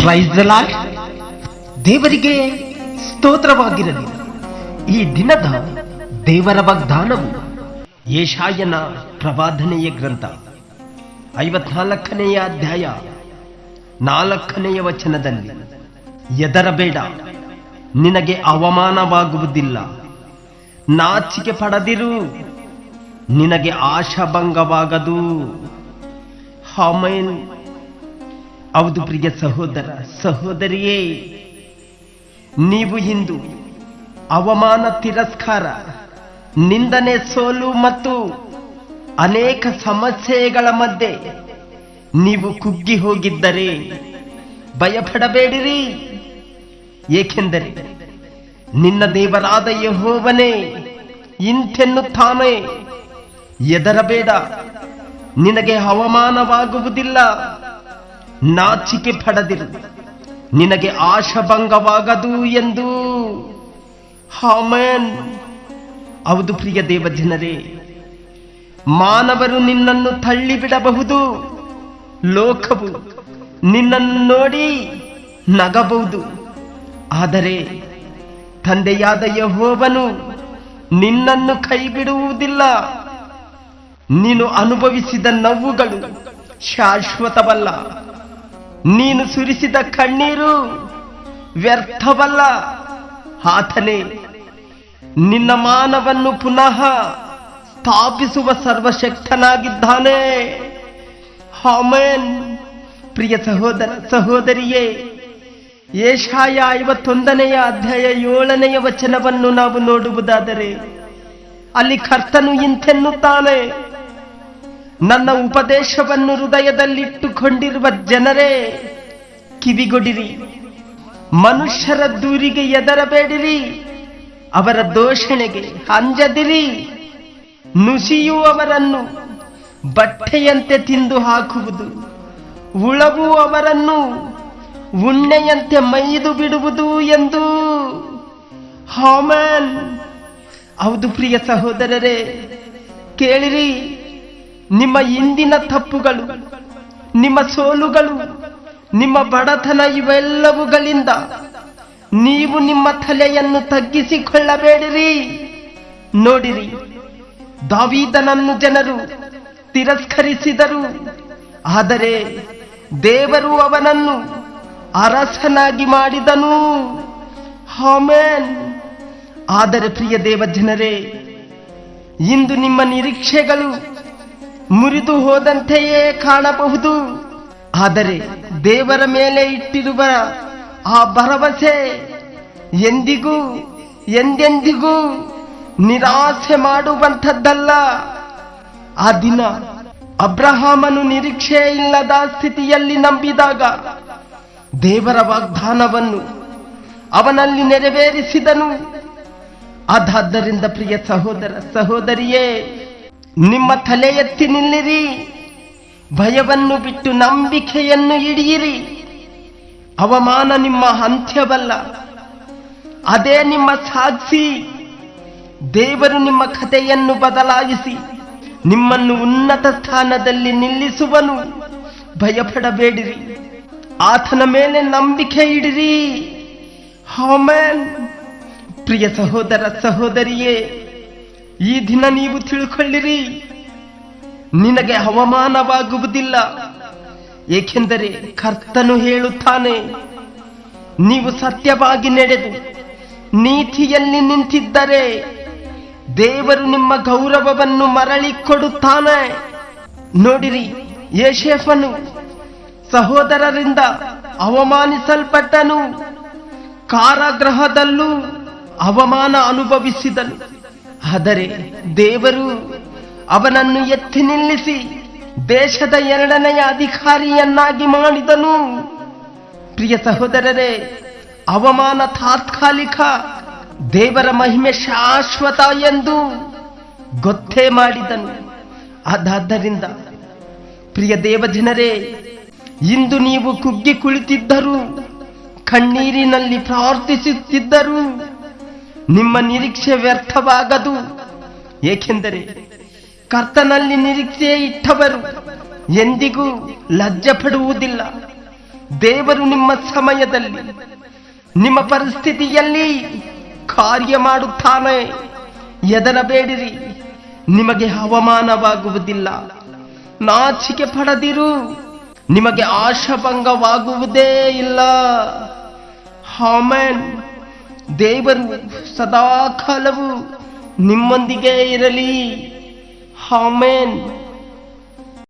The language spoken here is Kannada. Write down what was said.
Praise the lord. ದೇವರಿಗೆ ಸ್ತೋತ್ರವಾಗಿರಲಿ. ಈ ದಿನದ ದೇವರ ವಾಗ್ದಾನವು ಯೆಶಾಯನ ಪ್ರವಾದನೆಯ ಗ್ರಂಥ 54ನೇ ಅಧ್ಯಾಯ 4ನೇ ವಚನದಲ್ಲಿ, ಹೆದರಬೇಡ, ನಿನಗೆ ಅವಮಾನವಾಗುವುದಿಲ್ಲ, ನಾಚಿಕೆ ಪಡದಿರು, ನಿನಗೆ ಆಶಾಭಂಗವಾಗದು. ಆಮೆನ್. ಹೌದು ಪ್ರಿಯ ಸಹೋದರ ಸಹೋದರಿಯೇ, ನೀವು ಇಂದು ಅವಮಾನ, ತಿರಸ್ಕಾರ, ನಿಂದನೆ, ಸೋಲು ಮತ್ತು ಅನೇಕ ಸಮಸ್ಯೆಗಳ ಮಧ್ಯೆ ನೀವು ಕುಗ್ಗಿ ಹೋಗಿದ್ದರೆ ಭಯಪಡಬೇಡಿರಿ. ಏಕೆಂದರೆ ನಿನ್ನ ದೇವರಾದ ಯೆಹೋವನೇ ಇಂತೆನ್ನುತ್ತಾನೆ, ಹೆದರಬೇಡ, ನಿನಗೆ ಅವಮಾನವಾಗುವುದಿಲ್ಲ, ನಾಚಿಕೆ ಪಡದಿರು, ನಿನಗೆ ಆಶಾಭಂಗವಾಗದು ಎಂದು. ಆಮೆನ್. ಹೌದು ಪ್ರಿಯ ದೇವಜನರೇ, ಮಾನವರು ನಿನ್ನನ್ನು ತಳ್ಳಿಬಿಡಬಹುದು, ಲೋಕವು ನಿನ್ನನ್ನು ನೋಡಿ ನಗಬಹುದು, ಆದರೆ ತಂದೆಯಾದ ಯೆಹೋವನು ನಿನ್ನನ್ನು ಕೈಬಿಡುವುದಿಲ್ಲ. ನೀನು ಅನುಭವಿಸಿದ ನೋವುಗಳು ಶಾಶ್ವತವಲ್ಲ, ನೀನು ಸುರಿಸಿದ ಕಣ್ಣೀರು ವ್ಯರ್ಥವಲ್ಲ. ಆತನೇ ನಿನ್ನ ಮಾನವನ್ನು ಪುನಃ ಸ್ಥಾಪಿಸುವ ಸರ್ವಶಕ್ತನಾಗಿದ್ದಾನೆ. ಆಮೆನ್. ಪ್ರಿಯ ಸಹೋದರ ಸಹೋದರಿಯೇ, ಯೆಶಾಯ 51ನೇ ಅಧ್ಯಾಯ 7ನೇ ವಚನವನ್ನು ನಾವು ನೋಡುವುದಾದರೆ, ಅಲ್ಲಿ ಕರ್ತನು ಇಂತೆನ್ನುತ್ತಾನೆ, ನನ್ನ ಉಪದೇಶವನ್ನು ಹೃದಯದಲ್ಲಿಟ್ಟುಕೊಂಡಿರುವ ಜನರೇ, ಕಿವಿಗೊಡಿರಿ, ಮನುಷ್ಯರ ದೂರಿಗೆ ಹೆದರಬೇಡಿರಿ, ಅವರ ದೂಷಣೆಗೆ ಅಂಜದಿರಿ. ನುಸಿಯು ಅವರನ್ನು ಬಟ್ಟೆಯಂತೆ ತಿಂದು ಹಾಕುವುದು, ಹುಳವು ಅವರನ್ನು ಉಣ್ಣೆಯಂತೆ ಮೈದು ಬಿಡುವುದು ಎಂದು. ಆಮೆನ್. ಹೌದು ಪ್ರಿಯ ಸಹೋದರರೇ, ಕೇಳಿರಿ, ನಿಮ್ಮ ಇಂದಿನ ತಪ್ಪುಗಳು, ನಿಮ್ಮ ಸೋಲುಗಳು, ನಿಮ್ಮ ಬಡತನ ಇವೆಲ್ಲವುಗಳಿಂದ ನೀವು ನಿಮ್ಮ ತಲೆಯನ್ನು ತಗ್ಗಿಸಿಕೊಳ್ಳಬೇಡಿರಿ. ನೋಡಿರಿ, ದಾವೀದನನ್ನು ಜನರು ತಿರಸ್ಕರಿಸಿದರು, ಆದರೆ ದೇವರು ಅವನನ್ನು ಅರಸನಾಗಿ ಮಾಡಿದನು. ಆಮೆನ್. ಆದರೆ ಪ್ರಿಯ ದೇವಜನರೇ, ಇಂದು ನಿಮ್ಮ ನಿರೀಕ್ಷೆಗಳು ಮುರಿದು ಹೋದಂತೆಯೇ ಕಾಣಬಹುದು, ಆದರೆ ದೇವರ ಮೇಲೆ ಇಟ್ಟಿರುವ ಆ ಭರವಸೆ ಎಂದೆಂದಿಗೂ ನಿರಾಸೆ ಮಾಡುವಂಥದ್ದಲ್ಲ. ಆ ದಿನ ಅಬ್ರಹಾಮನು ನಿರೀಕ್ಷೆ ಇಲ್ಲದ ಸ್ಥಿತಿಯಲ್ಲಿ ನಂಬಿದಾಗ ದೇವರ ವಾಗ್ದಾನವನ್ನು ಅವನಲ್ಲಿ ನೆರವೇರಿಸಿದನು. ಅದಾದ್ದರಿಂದ ಪ್ರಿಯ ಸಹೋದರ ಸಹೋದರಿಯೇ, ನಿಮ್ಮ ತಲೆ ಎತ್ತಿ ನಿಲ್ಲಿರಿ, ಭಯವನ್ನು ಬಿಟ್ಟು ನಂಬಿಕೆಯನ್ನು ಹಿಡಿಯಿರಿ. ಅವಮಾನ ನಿಮ್ಮ ಅಂತ್ಯವಲ್ಲ, ಅದೇ ನಿಮ್ಮ ಸಾಕ್ಷಿ. ದೇವರು ನಿಮ್ಮ ಕಥೆಯನ್ನು ಬದಲಾಯಿಸಿ ನಿಮ್ಮನ್ನು ಉನ್ನತ ಸ್ಥಾನದಲ್ಲಿ ನಿಲ್ಲಿಸುವನು. ಭಯಪಡಬೇಡಿರಿ, ಆತನ ಮೇಲೆ ನಂಬಿಕೆ ಇಡಿರಿ. ಆಮೆನ್. ಪ್ರಿಯ ಸಹೋದರ ಸಹೋದರಿಯೇ, ಈ ದಿನ ನೀವು ತಿಳ್ಕೊಳ್ಳಿರಿ, ನಿನಗೆ ಅವಮಾನವಾಗುವುದಿಲ್ಲ. ಏಕೆಂದರೆ ಕರ್ತನು ಹೇಳುತ್ತಾನೆ, ನೀವು ಸತ್ಯವಾಗಿ ನಡೆದು ನೀತಿಯಲ್ಲಿ ನಿಂತಿದ್ದರೆ ದೇವರು ನಿಮ್ಮ ಗೌರವವನ್ನು ಮರಳಿ ಕೊಡುತ್ತಾನೆ. ನೋಡಿರಿ, ಯೋಸೇಫನು ಸಹೋದರರಿಂದ ಅವಮಾನಿಸಲ್ಪಟ್ಟನು, ಕಾರಾಗೃಹದಲ್ಲೂ ಅವಮಾನ ಅನುಭವಿಸಿದನು, ಆದರೆ ದೇವರು ಅವನನ್ನು ಎತ್ತಿ ನಿಲ್ಲಿಸಿ ದೇಶದ 2ನೇ ಅಧಿಕಾರಿಯನ್ನಾಗಿ ಮಾಡಿದನು. ಪ್ರಿಯ ಸಹೋದರರೇ, ಅವಮಾನ ತಾತ್ಕಾಲಿಕ, ದೇವರ ಮಹಿಮೆ ಶಾಶ್ವತ ಎಂದು ಗೊತ್ತೇ ಮಾಡಿದನು. ಆದ್ದರಿಂದ ಪ್ರಿಯ ದೇವಜನರೇ, ಇಂದು ನೀವು ಕುಗ್ಗಿ ಕುಳಿತಿದ್ದರೂ, ಕಣ್ಣೀರಿನಲ್ಲಿ ಪ್ರಾರ್ಥಿಸುತ್ತಿದ್ದರೂ ನಿಮ್ಮ ನಿರೀಕ್ಷೆ ವ್ಯರ್ಥವಾಗದು. ಏಕೆಂದರೆ ಕರ್ತನಲ್ಲಿ ನಿರೀಕ್ಷೆ ಇಟ್ಟವರು ಎಂದಿಗೂ ಲಜ್ಜೆ ಪಡುವುದಿಲ್ಲ. ದೇವರು ನಿಮ್ಮ ಸಮಯದಲ್ಲಿ, ನಿಮ್ಮ ಪರಿಸ್ಥಿತಿಯಲ್ಲಿ ಕಾರ್ಯ ಮಾಡುತ್ತಾನೆ. ಹೆದರಬೇಡಿರಿ, ನಿಮಗೆ ಅವಮಾನವಾಗುವುದಿಲ್ಲ. ನಾಚಿಕೆ ಪಡದಿರು, ನಿಮಗೆ ಆಶಾಭಂಗವಾಗುವುದೇ ಇಲ್ಲ. ಆಮೆನ್. ದೇವರು ಸದಾಕಾಲವು ನಿಮ್ಮೊಂದಿಗೆ ಇರಲಿ. ಆಮೆನ್.